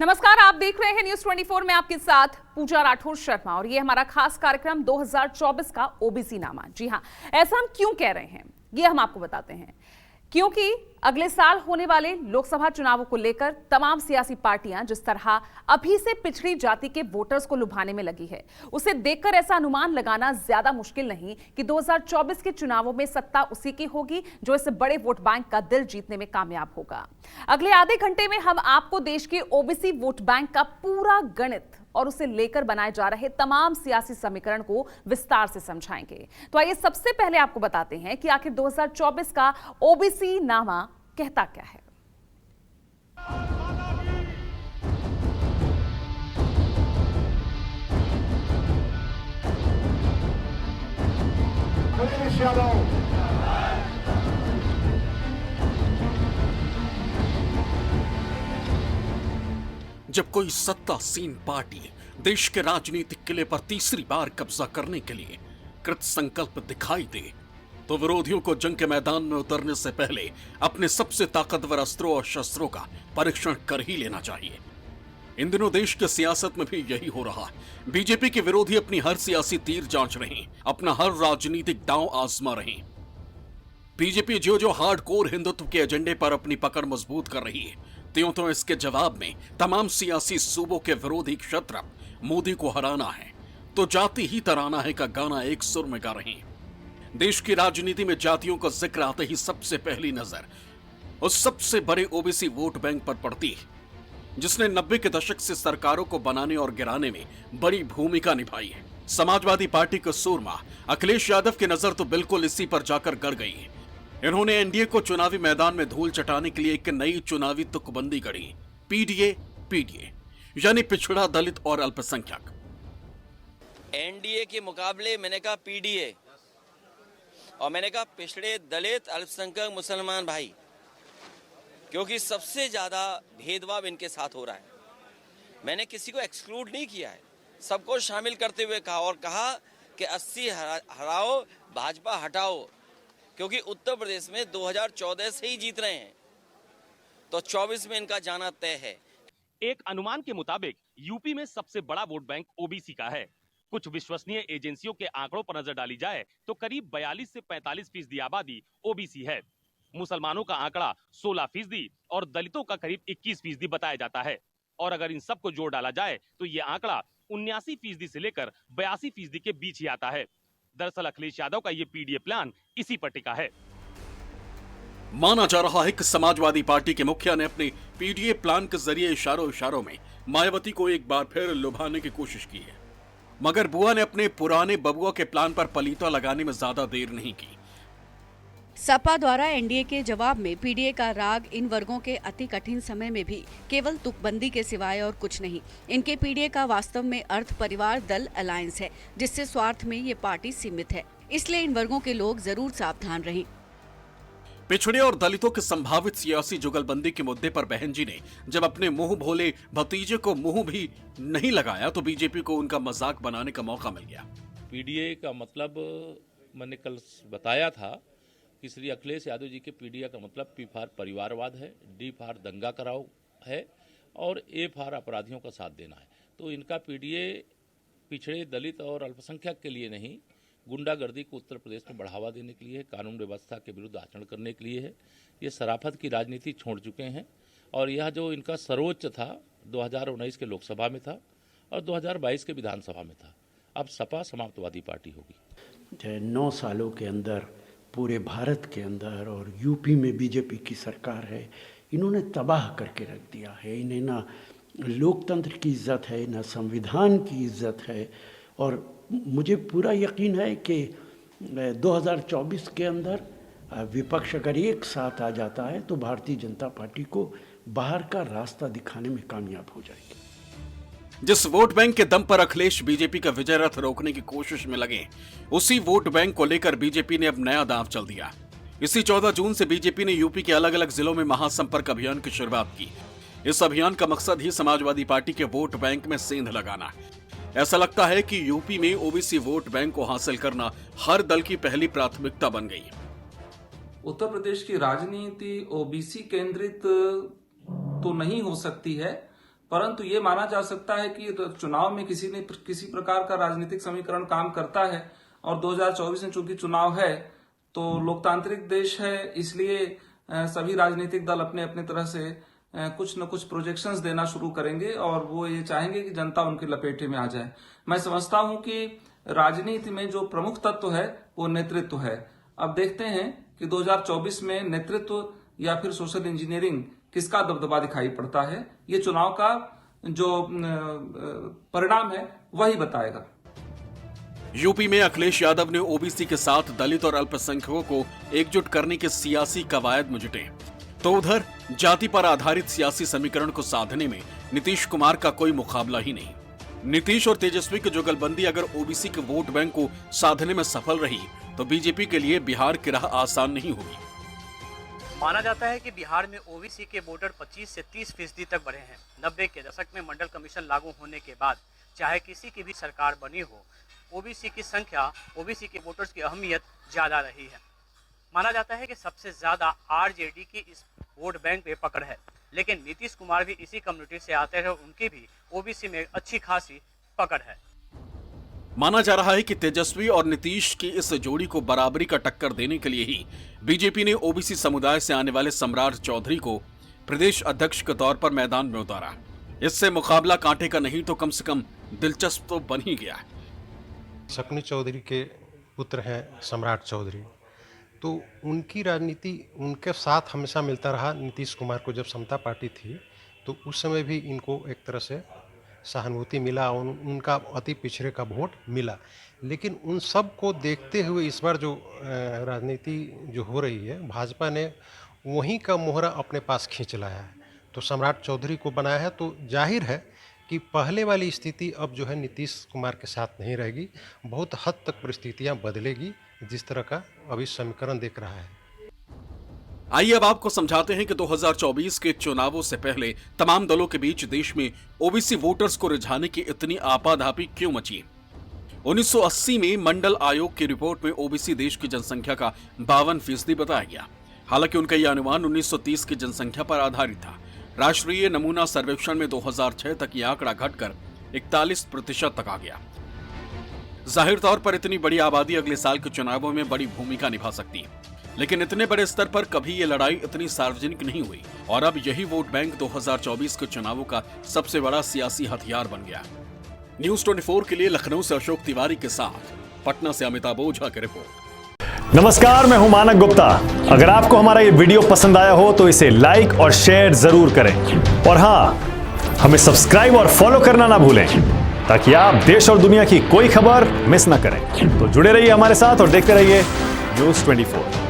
नमस्कार, आप देख रहे हैं न्यूज 24 में आपके साथ पूजा राठौर शर्मा और ये हमारा खास कार्यक्रम 2024 का ओबीसी नामा। जी हां, ऐसा हम क्यों कह रहे हैं ये हम आपको बताते हैं। क्योंकि अगले साल होने वाले लोकसभा चुनावों को लेकर तमाम सियासी पार्टियां जिस तरह अभी से पिछड़ी जाति के वोटर्स को लुभाने में लगी है, उसे देखकर ऐसा अनुमान लगाना ज्यादा मुश्किल नहीं कि 2024 के चुनावों में सत्ता उसी की होगी जो इस बड़े वोट बैंक का दिल जीतने में कामयाब होगा। अगले आधे घंटे में हम आपको देश के ओबीसी वोट बैंक का पूरा गणित और उसे लेकर बनाए जा रहे तमाम सियासी समीकरण को विस्तार से समझाएंगे। तो आइए सबसे पहले आपको बताते हैं कि आखिर 2024 का ओबीसी नामा कहता क्या है। जब कोई सत्तासीन पार्टी देश के राजनीतिक किले पर तीसरी बार कब्जा करने के लिए कृत संकल्प दिखाई दे, तो विरोधियों को जंग के मैदान में उतरने से पहले अपने सबसे ताकतवर अस्त्रों और शस्त्रों का परीक्षण कर ही लेना चाहिए। इन दिनों देश की सियासत में भी यही हो रहा है। बीजेपी के विरोधी अपनी हर सियासी तीर जांच रहे हैं, अपना हर राजनीतिक दांव आजमा रहे हैं। बीजेपी जो हार्डकोर हिंदुत्व के एजेंडे पर अपनी पकड़ मजबूत कर रही है, त्यों तो इसके जवाब में तमाम सियासी सूबों के विरोधी क्षेत्र मोदी को हराना है तो जाति ही तराना है का गाना एक सुर में गा रहे हैं। देश की राजनीति में जातियों का जिक्र आते ही सबसे पहली नजर उस सबसे बड़े ओबीसी वोट बैंक पर पड़ती है जिसने 90 के दशक से सरकारों को बनाने और गिराने में बड़ी भूमिका निभाई है। समाजवादी पार्टी के सूरमा अखिलेश यादव की नजर तो बिल्कुल इसी पर जाकर गड़ गई है। इन्होंने एनडीए को चुनावी मैदान में धूल चटाने के लिए एक नई चुनावी तुकबंदी गढ़ी, पीडीए यानी पिछड़ा, दलित और अल्पसंख्यक। एनडीए के मुकाबले मैंने कहा पीडीए और मैंने कहा पिछड़े, दलित, अल्पसंख्यक, मुसलमान भाई, क्योंकि सबसे ज्यादा भेदभाव इनके साथ हो रहा है। मैंने किसी को एक्सक्लूड नहीं किया है, सबको शामिल करते हुए कहा और कहा कि 80 हराओ, भाजपा हटाओ, क्योंकि उत्तर प्रदेश में 2014 से ही जीत रहे हैं तो 24 में इनका जाना तय है। एक अनुमान के मुताबिक यूपी में सबसे बड़ा वोट बैंक ओबीसी का है। कुछ विश्वसनीय एजेंसियों के आंकड़ों पर नजर डाली जाए तो करीब 42 से 45% आबादी ओबीसी है। मुसलमानों का आंकड़ा 16% और दलितों का करीब 21% बताया जाता है। और अगर इन सबको जोड़ डाला जाए तो ये आंकड़ा 79% से लेकर 82% के बीच ही आता है। दरअसल अखिलेश यादव का ये पीडीए प्लान इसी पर टिका है। माना जा रहा है कि समाजवादी पार्टी के मुखिया ने अपने पीडीए प्लान के जरिए इशारों में मायावती को एक बार फिर लुभाने की कोशिश की है, मगर बुआ ने अपने पुराने बबुआ के प्लान पर पलीता लगाने में ज्यादा देर नहीं की। सपा द्वारा एनडीए के जवाब में पीडीए का राग इन वर्गों के अति कठिन समय में भी केवल तुकबंदी के सिवाय और कुछ नहीं। इनके पीडीए का वास्तव में अर्थ परिवार दल अलायंस है, जिससे स्वार्थ में ये पार्टी सीमित है। इसलिए इन वर्गों के लोग जरूर सावधान रहें। पिछड़े और दलितों के संभावित सियासी जुगलबंदी के मुद्दे पर बहन जी ने जब अपने मुंह भोले भतीजे को मुंह भी नहीं लगाया तो बीजेपी को उनका मजाक बनाने का मौका मिल गया। पीडीए का मतलब मैंने कल बताया था कि श्री अखिलेश यादव जी के पीडीए का मतलब पी फॉर परिवारवाद है, डी फॉर दंगा कराओ है और ए फॉर अपराधियों का साथ देना है। तो इनका पीडीए पिछड़े, दलित और अल्पसंख्यक के लिए नहीं, गुंडागर्दी को उत्तर प्रदेश में बढ़ावा देने के लिए है, कानून व्यवस्था के विरुद्ध आचरण करने के लिए है। ये शराफत की राजनीति छोड़ चुके हैं और यह जो इनका सर्वोच्च था 2019 के लोकसभा में था और 2022 के विधानसभा में था। अब सपा समाप्तवादी पार्टी होगी। 9 सालों के अंदर पूरे भारत के अंदर और यूपी में बीजेपी की सरकार है, इन्होंने तबाह करके रख दिया है। इन्हें ना लोकतंत्र की इज्जत है, ना संविधान की इज्जत है। और मुझे पूरा यकीन है कि 2024 के अंदर विपक्ष अगर एक साथ आ जाता है तो भारतीय जनता पार्टी को बाहर का रास्ता दिखाने में कामयाब हो जाएगी। जिस वोट बैंक के दम पर अखिलेश बीजेपी का विजय रथ रोकने की कोशिश में लगे, उसी वोट बैंक को लेकर बीजेपी ने अब नया दांव चल दिया। इसी 14 जून से बीजेपी ने यूपी के अलग अलग जिलों में महासंपर्क अभियान की शुरुआत की। इस अभियान का मकसद ही समाजवादी पार्टी के वोट बैंक में सेंध लगाना। ऐसा लगता है कि यूपी में ओबीसी वोट बैंक को हासिल करना हर दल की पहली प्राथमिकता बन गई। उत्तर प्रदेश की राजनीति ओबीसी केंद्रित तो नहीं हो सकती है, परंतु ये माना जा सकता है कि चुनाव में किसी प्रकार का राजनीतिक समीकरण काम करता है, और 2024 में चूंकि चुनाव है तो लोकतांत्रिक देश है, इसलिए सभी राजनीतिक दल अपने अपने तरह से कुछ न कुछ प्रोजेक्शंस देना शुरू करेंगे और वो ये चाहेंगे कि जनता उनके लपेटे में आ जाए। मैं समझता हूं कि राजनीति में जो प्रमुख तत्व है वो नेतृत्व है। अब देखते हैं कि 2024 में नेतृत्व या फिर सोशल इंजीनियरिंग किसका दबदबा दिखाई पड़ता है। ये चुनाव का जो परिणाम है वही बताएगा। यूपी में अखिलेश यादव ने ओबीसी के साथ दलित और अल्पसंख्यकों को एकजुट करने के सियासी कवायद में जुटे, तो उधर जाति पर आधारित सियासी समीकरण को साधने में नीतीश कुमार का कोई मुकाबला ही नहीं। नीतीश और तेजस्वी की जुगलबंदी अगर ओबीसी के वोट बैंक को साधने में सफल रही तो बीजेपी के लिए बिहार की राह आसान नहीं होगी। माना जाता है कि बिहार में ओबीसी के वोटर 25 से 30% तक बढ़े हैं। 90 के दशक में मंडल कमीशन लागू होने के बाद चाहे किसी की भी सरकार बनी हो, ओबीसी की संख्या, ओबीसी के वोटर्स की अहमियत ज्यादा रही है। माना जाता है कि सबसे ज्यादा आरजेडी की इस वोट बैंक पे पकड़ है, लेकिन नीतीश कुमार भी इसी कम्युनिटी से आते हैं, उनकी भी ओबीसी में अच्छी खासी पकड़ है। माना जा रहा है कि तेजस्वी और नीतीश की इस जोड़ी को बराबरी का टक्कर देने के लिए ही बीजेपी ने ओबीसी समुदाय से आने वाले सम्राट चौधरी को प्रदेश अध्यक्ष के तौर पर मैदान में उतारा। इससे मुकाबला कांटे का नहीं तो कम से कम दिलचस्प तो बन ही गया। शकुनी चौधरी के पुत्र हैं सम्राट चौधरी, तो उनकी राजनीति उनके साथ हमेशा मिलता रहा। नीतीश कुमार को जब समता पार्टी थी तो उस समय भी इनको एक तरह से सहानुभूति मिला, उनका अति पिछड़े का वोट मिला। लेकिन उन सब को देखते हुए इस बार जो राजनीति जो हो रही है, भाजपा ने वहीं का मोहरा अपने पास खींच लाया है, तो सम्राट चौधरी को बनाया है। तो जाहिर है कि पहले वाली स्थिति अब जो है नीतीश कुमार के साथ नहीं रहेगी, बहुत हद तक परिस्थितियां बदलेगी, जिस तरह का अभी समीकरण देख रहा है। आइए अब आपको समझाते हैं कि 2024 के चुनावों से पहले तमाम दलों के बीच देश में ओबीसी वोटर्स को रिझाने की इतनी आपाधापी क्यों मची। 1980 में मंडल आयोग की रिपोर्ट में ओबीसी देश की जनसंख्या का 52% बताया गया। हालांकि उनका यह अनुमान 1930 की जनसंख्या पर आधारित था। राष्ट्रीय नमूना सर्वेक्षण में 2006 तक यह आंकड़ा घटकर 41% तक आ गया। जाहिर तौर पर इतनी बड़ी आबादी अगले साल के चुनावों में बड़ी भूमिका निभा सकती है, लेकिन इतने बड़े स्तर पर कभी ये लड़ाई इतनी सार्वजनिक नहीं हुई और अब यही वोट बैंक 2024 के चुनावों का सबसे बड़ा सियासी हथियार बन गया। न्यूज़ 24 के लिए लखनऊ से अशोक तिवारी के साथ पटना से अमिताभ ओझा की रिपोर्ट। नमस्कार, मैं हूं मानक गुप्ता। अगर आपको हमारा ये वीडियो पसंद आया हो तो इसे लाइक और शेयर जरूर करें, और हाँ, हमें सब्सक्राइब और फॉलो करना ना भूलें ताकि आप देश और दुनिया की कोई खबर मिस ना करें। तो जुड़े रहिए हमारे साथ और देखते रहिए न्यूज़ 24।